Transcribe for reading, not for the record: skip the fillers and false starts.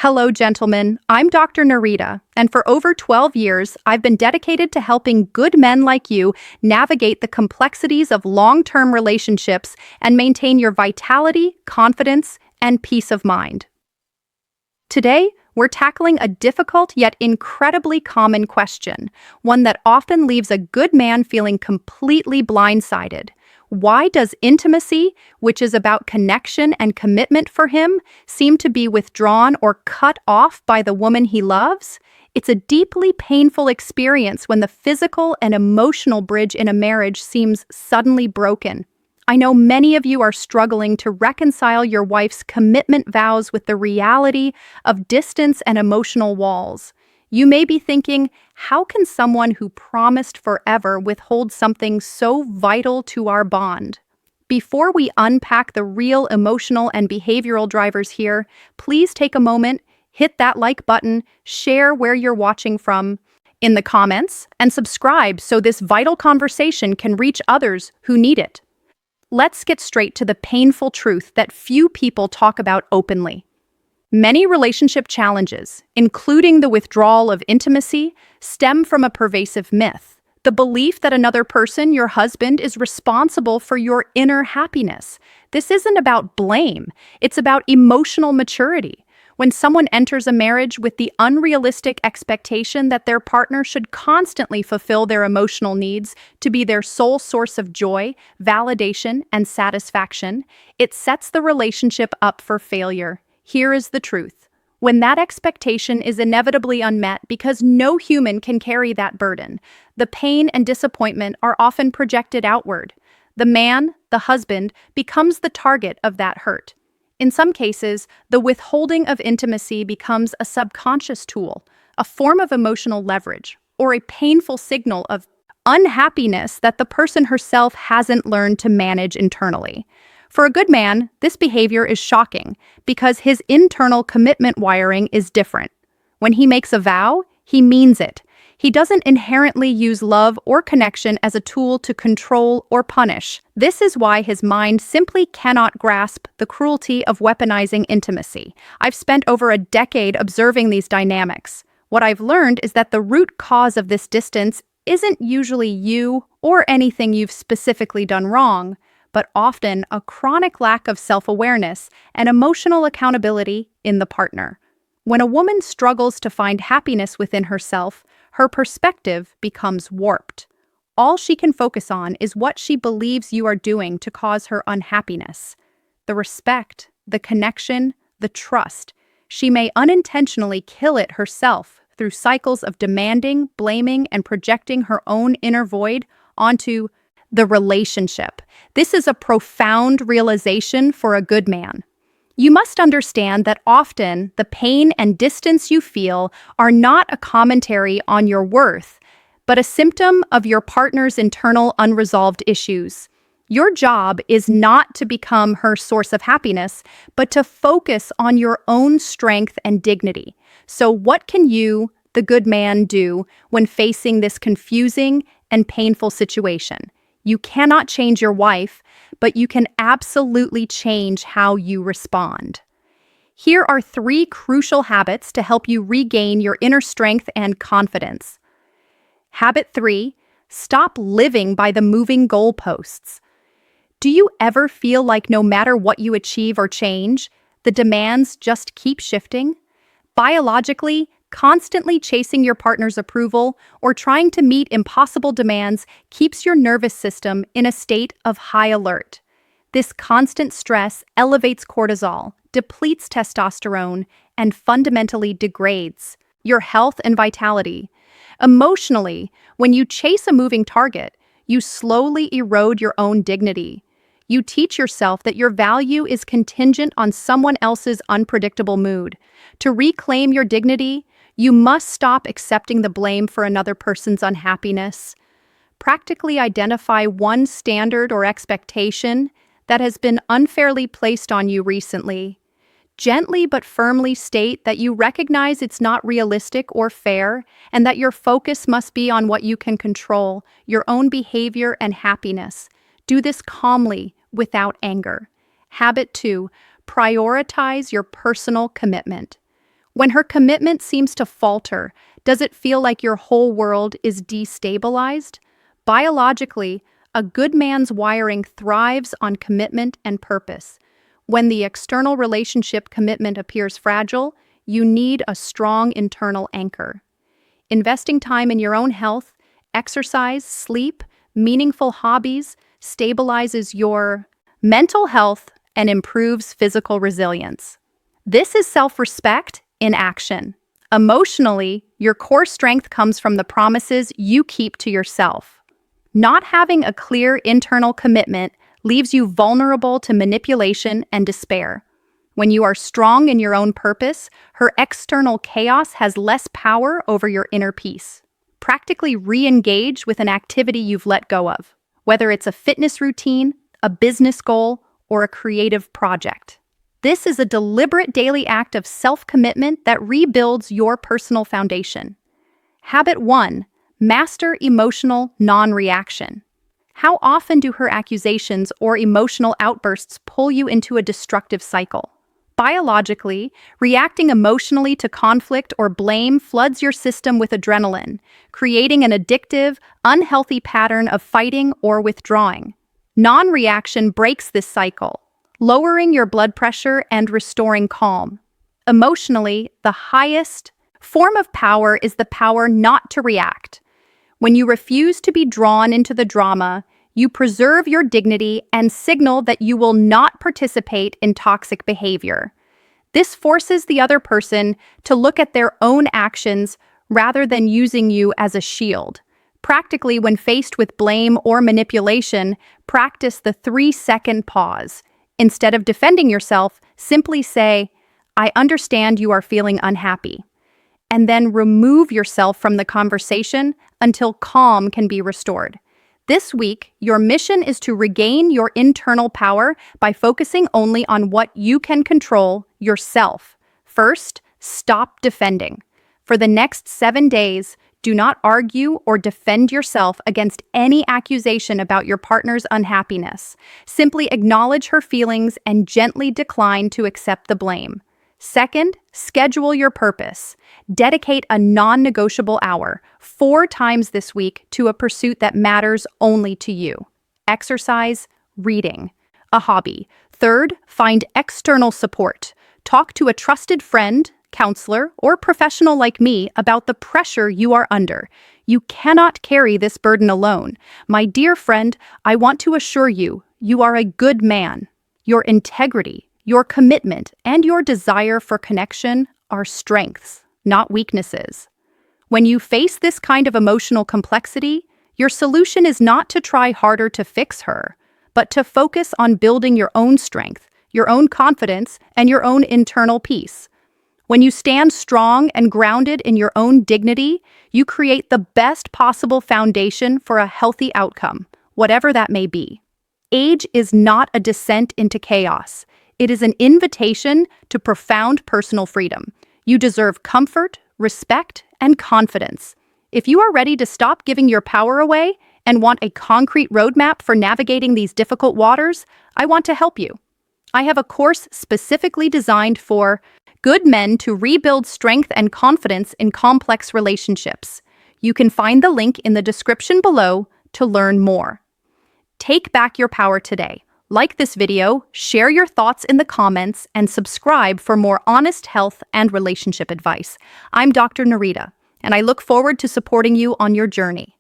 Hello, gentlemen. I'm Dr. Narita, and for over 12 years, I've been dedicated to helping good men like you navigate the complexities of long-term relationships and maintain your vitality, confidence, and peace of mind. Today, we're tackling a difficult yet incredibly common question, one that often leaves a good man feeling completely blindsided. Why does intimacy, which is about connection and commitment for him, seem to be withdrawn or cut off by the woman he loves? It's a deeply painful experience when the physical and emotional bridge in a marriage seems suddenly broken. I know many of you are struggling to reconcile your wife's commitment vows with the reality of distance and emotional walls. You may be thinking, how can someone who promised forever withhold something so vital to our bond? Before we unpack the real emotional and behavioral drivers here, please take a moment, hit that like button, share where you're watching from in the comments, and subscribe so this vital conversation can reach others who need it. Let's get straight to the painful truth that few people talk about openly. Many relationship challenges, including the withdrawal of intimacy, stem from a pervasive myth: the belief that another person, your husband, is responsible for your inner happiness. This isn't about blame, it's about emotional maturity. When someone enters a marriage with the unrealistic expectation that their partner should constantly fulfill their emotional needs to be their sole source of joy, validation, and satisfaction, it sets the relationship up for failure. Here is the truth. When that expectation is inevitably unmet because no human can carry that burden, the pain and disappointment are often projected outward. The man, the husband, becomes the target of that hurt. In some cases, the withholding of intimacy becomes a subconscious tool, a form of emotional leverage, or a painful signal of unhappiness that the person herself hasn't learned to manage internally. For a good man, this behavior is shocking because his internal commitment wiring is different. When he makes a vow, he means it. He doesn't inherently use love or connection as a tool to control or punish. This is why his mind simply cannot grasp the cruelty of weaponizing intimacy. I've spent over a decade observing these dynamics. What I've learned is that the root cause of this distance isn't usually you or anything you've specifically done wrong, but often a chronic lack of self-awareness and emotional accountability in the partner. When a woman struggles to find happiness within herself, her perspective becomes warped. All she can focus on is what she believes you are doing to cause her unhappiness. The respect, the connection, the trust. She may unintentionally kill it herself through cycles of demanding, blaming, and projecting her own inner void onto the relationship. This is a profound realization for a good man. You must understand that often the pain and distance you feel are not a commentary on your worth, but a symptom of your partner's internal unresolved issues. Your job is not to become her source of happiness, but to focus on your own strength and dignity. So what can you, the good man, do when facing this confusing and painful situation? You cannot change your wife, but you can absolutely change how you respond. Here are 3 crucial habits to help you regain your inner strength and confidence. Habit 3, stop living by the moving goalposts. Do you ever feel like no matter what you achieve or change, the demands just keep shifting? Biologically, constantly chasing your partner's approval or trying to meet impossible demands keeps your nervous system in a state of high alert. This constant stress elevates cortisol, depletes testosterone, and fundamentally degrades your health and vitality. Emotionally, when you chase a moving target, you slowly erode your own dignity. You teach yourself that your value is contingent on someone else's unpredictable mood. To reclaim your dignity, you must stop accepting the blame for another person's unhappiness. Practically identify one standard or expectation that has been unfairly placed on you recently. Gently but firmly state that you recognize it's not realistic or fair, and that your focus must be on what you can control, your own behavior and happiness. Do this calmly, without anger. Habit 2, prioritize your personal commitment. When her commitment seems to falter, does it feel like your whole world is destabilized? Biologically, a good man's wiring thrives on commitment and purpose. When the external relationship commitment appears fragile, you need a strong internal anchor. Investing time in your own health, exercise, sleep, meaningful hobbies stabilizes your mental health and improves physical resilience. This is self-respect in action. Emotionally, your core strength comes from the promises you keep to yourself. Not having a clear internal commitment leaves you vulnerable to manipulation and despair. When you are strong in your own purpose, her external chaos has less power over your inner peace. Practically re-engage with an activity you've let go of, whether it's a fitness routine, a business goal, or a creative project. This is a deliberate daily act of self-commitment that rebuilds your personal foundation. Habit 1. Master emotional non-reaction. How often do her accusations or emotional outbursts pull you into a destructive cycle? Biologically, reacting emotionally to conflict or blame floods your system with adrenaline, creating an addictive, unhealthy pattern of fighting or withdrawing. Non-reaction breaks this cycle, lowering your blood pressure and restoring calm. Emotionally, the highest form of power is the power not to react. When you refuse to be drawn into the drama, you preserve your dignity and signal that you will not participate in toxic behavior. This forces the other person to look at their own actions rather than using you as a shield. Practically, when faced with blame or manipulation, practice the 3-second pause. Instead of defending yourself, simply say, "I understand you are feeling unhappy," and then remove yourself from the conversation until calm can be restored. This week, your mission is to regain your internal power by focusing only on what you can control yourself. First, stop defending. For the next 7 days, do not argue or defend yourself against any accusation about your partner's unhappiness. Simply acknowledge her feelings and gently decline to accept the blame. Second, schedule your purpose. Dedicate a non-negotiable hour, 4 times this week, to a pursuit that matters only to you. Exercise, reading, a hobby. Third, find external support. Talk to a trusted friend, counselor, or professional like me about the pressure you are under. You cannot carry this burden alone. My dear friend, I want to assure you, you are a good man. Your integrity, your commitment, and your desire for connection are strengths, not weaknesses. When you face this kind of emotional complexity, your solution is not to try harder to fix her, but to focus on building your own strength, your own confidence, and your own internal peace. When you stand strong and grounded in your own dignity, you create the best possible foundation for a healthy outcome, whatever that may be. Age is not a descent into chaos. It is an invitation to profound personal freedom. You deserve comfort, respect, and confidence. If you are ready to stop giving your power away and want a concrete roadmap for navigating these difficult waters, I want to help you. I have a course specifically designed for good men to rebuild strength and confidence in complex relationships. You can find the link in the description below to learn more. Take back your power today. Like this video, share your thoughts in the comments, and subscribe for more honest health and relationship advice. I'm Dr. Narita, and I look forward to supporting you on your journey.